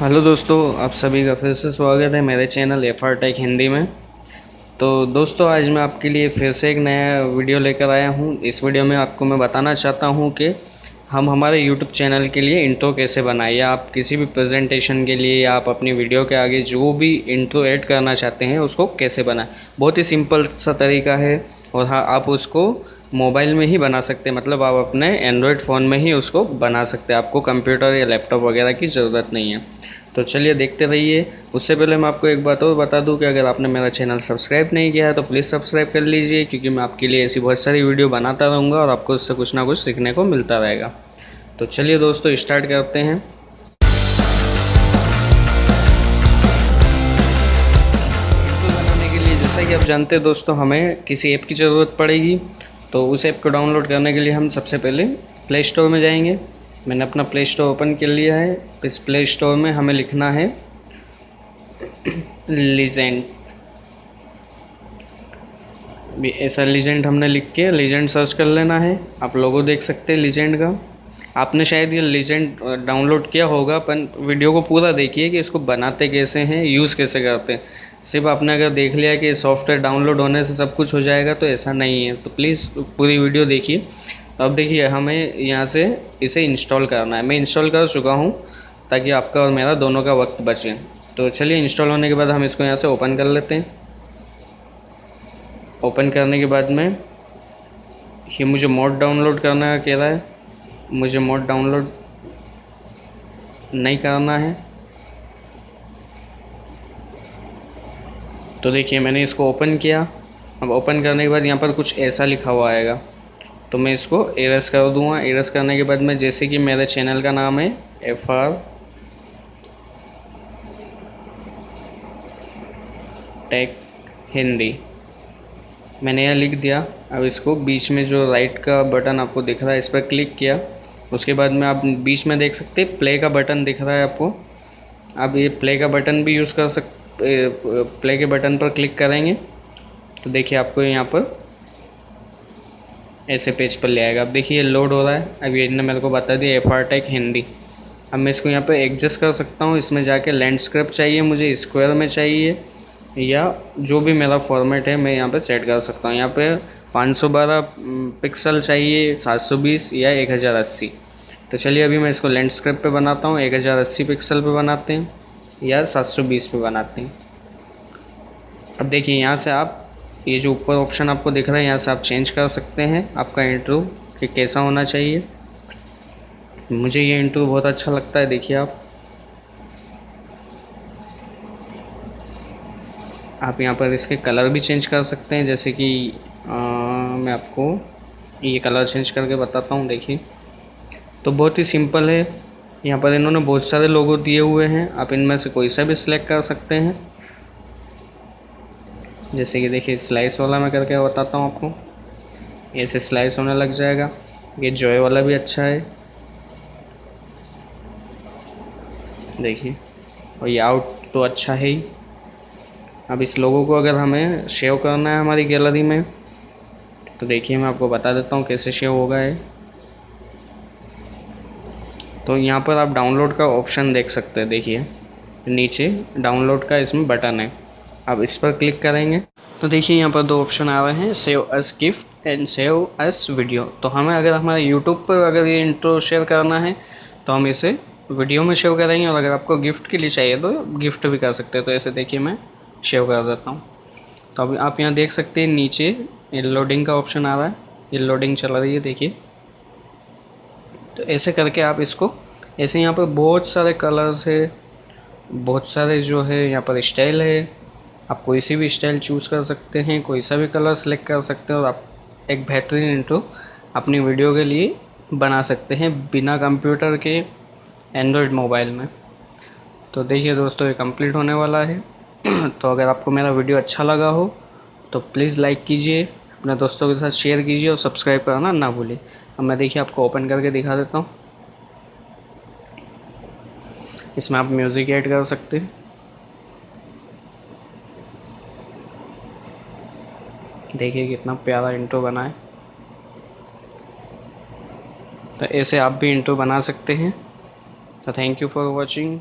Hello दोस्तों, आप सभी का फिर से स्वागत है मेरे चैनल एफआर टेक हिंदी में। तो दोस्तों, आज मैं आपके लिए फिर से एक नया वीडियो लेकर आया हूँ। इस वीडियो में आपको मैं बताना चाहता हूँ कि हम हमारे यूट्यूब चैनल के लिए इंट्रो कैसे बनाएं, या आप किसी भी प्रेजेंटेशन के लिए या आप अपनी वीडियो के आगे जो भी इंट्रो ऐड करना चाहते हैं उसको कैसे बनाएं। बहुत ही सिंपल सा तरीका है और हाँ, आप उसको मोबाइल में ही बना सकते हैं, मतलब आप अपने एंड्रॉयड फ़ोन में ही उसको बना सकते हैं। आपको कंप्यूटर या लैपटॉप वगैरह की ज़रूरत नहीं है। तो चलिए देखते रहिए। उससे पहले मैं आपको एक बात और बता दूं कि अगर आपने मेरा चैनल सब्सक्राइब नहीं किया है तो प्लीज़ सब्सक्राइब कर लीजिए, क्योंकि मैं आपके लिए ऐसी बहुत सारी वीडियो बनाता रहूँगा और आपको उससे कुछ ना कुछ सीखने को मिलता रहेगा। तो चलिए दोस्तों, स्टार्ट करते हैं। इंट्रो बनाने के लिए, जैसा कि आप जानते हैं दोस्तों, हमें किसी ऐप की ज़रूरत पड़ेगी। तो उस ऐप को डाउनलोड करने के लिए हम सबसे पहले प्ले स्टोर में जाएंगे। मैंने अपना प्ले स्टोर ओपन कर लिया है। इस प्ले स्टोर में हमें लिखना है लीजेंड। ऐसा लीजेंड हमने लिख के लीजेंड सर्च कर लेना है। आप लोगो देख सकते हैं लीजेंड का। आपने शायद ये लीजेंड डाउनलोड किया होगा, पर वीडियो को पूरा देखिए कि इसको बनाते कैसे हैं, यूज़ कैसे करते हैं। सिर्फ आपने अगर देख लिया कि सॉफ्टवेयर डाउनलोड होने से सब कुछ हो जाएगा, तो ऐसा नहीं है। तो प्लीज़ पूरी वीडियो देखिए। तो अब देखिए, हमें यहाँ से इसे इंस्टॉल करना है। मैं इंस्टॉल कर चुका हूँ ताकि आपका और मेरा दोनों का वक्त बचे। तो चलिए, इंस्टॉल होने के बाद हम इसको यहाँ से ओपन कर लेते हैं। ओपन करने के बाद में ये मुझे मोड डाउनलोड करना कह रहा है। मुझे मोड डाउनलोड नहीं करना है। तो देखिए, मैंने इसको ओपन किया। अब ओपन करने के बाद यहाँ पर कुछ ऐसा लिखा हुआ आएगा, तो मैं इसको एरस कर दूँगा। एरस करने के बाद में, जैसे कि मेरे चैनल का नाम है एफआर टेक हिंदी, मैंने यह लिख दिया। अब इसको बीच में जो राइट का बटन आपको दिख रहा है, इस पर क्लिक किया। उसके बाद में आप बीच में देख सकते हैं प्ले का बटन दिख रहा है आपको। अब ये प्ले का बटन भी यूज़ कर प्ले के बटन पर क्लिक करेंगे तो देखिए आपको यहाँ पर ऐसे पेज पर ले आएगा। अब देखिए ये लोड हो रहा है। अब ये ने मेरे को बता दिया एफआर टेक हिंदी। अब मैं इसको यहाँ पर एडजस्ट कर सकता हूँ। इसमें जाके लैंडस्केप चाहिए मुझे, स्क्वायर में चाहिए, या जो भी मेरा फॉर्मेट है मैं यहाँ पे सेट कर सकता हूँ। यहाँ पे 512 पिक्सल चाहिए, 720 या 1080। तो चलिए अभी मैं इसको लैंडस्केप पे बनाता हूँ। 1080 पिक्सल पे बनाते हैं या 720 पे बनाते हैं। अब देखिए, यहाँ से आप ये जो ऊपर ऑप्शन आपको दिख रहा है, यहाँ से आप चेंज कर सकते हैं आपका इंट्रो कि कैसा होना चाहिए। मुझे ये इंट्रो बहुत अच्छा लगता है। देखिए आप यहाँ पर इसके कलर भी चेंज कर सकते हैं। जैसे कि मैं आपको ये कलर चेंज करके बताता हूँ। देखिए, तो बहुत ही सिंपल है। यहाँ पर इन्होंने बहुत सारे लोगो दिए हुए हैं, आप इनमें से कोई सा भी सिलेक्ट कर सकते हैं। जैसे कि देखिए, स्लाइस वाला मैं करके बताता हूँ आपको। ऐसे स्लाइस होने लग जाएगा। ये जॉय वाला भी अच्छा है, देखिए, और ये आउट तो अच्छा है ही। अब इस लोगो को अगर हमें सेव करना है हमारी गैलरी में, तो देखिए मैं आपको बता देता हूँ कैसे सेव होगा है। तो यहाँ पर आप डाउनलोड का ऑप्शन देख सकते हैं। देखिए नीचे डाउनलोड का इसमें बटन है, आप इस पर क्लिक करेंगे तो देखिए यहाँ पर दो ऑप्शन आ रहे हैं, save us gift and save us video. तो हमें अगर हमारे यूट्यूब पर अगर ये इंट्रो शेयर करना है तो हम इसे वीडियो में सेव करेंगे, और अगर आपको गिफ्ट के लिए चाहिए तो गिफ्ट भी कर सकते हैं। तो ऐसे देखिए मैं सेव कर देता हूँ। तो अभी आप यहाँ देख सकते हैं नीचे ये लोडिंग का ऑप्शन आ रहा है, ये लोडिंग चल रही है देखिए। तो ऐसे करके आप इसको ऐसे, यहाँ पर बहुत सारे कलर्स है, बहुत सारे जो है यहाँ पर स्टाइल है। आप कोई सी भी स्टाइल चूज़ कर सकते हैं, कोई सा भी कलर सेलेक्ट कर सकते हैं, और आप एक बेहतरीन इंट्रो अपनी वीडियो के लिए बना सकते हैं बिना कंप्यूटर के, एंड्रॉयड मोबाइल में। तो देखिए दोस्तों, ये कंप्लीट होने वाला है। तो अगर आपको मेरा वीडियो अच्छा लगा हो तो प्लीज़ लाइक कीजिए, अपने दोस्तों के साथ शेयर कीजिए और सब्सक्राइब करना ना भूलिए। अब मैं देखिए आपको ओपन करके दिखा देता हूँ। इसमें आप म्यूज़िक ऐड कर सकते हैं। देखिए कितना प्यारा इंट्रो बना है। तो ऐसे आप भी इंट्रो बना सकते हैं। तो थैंक यू फॉर वॉचिंग।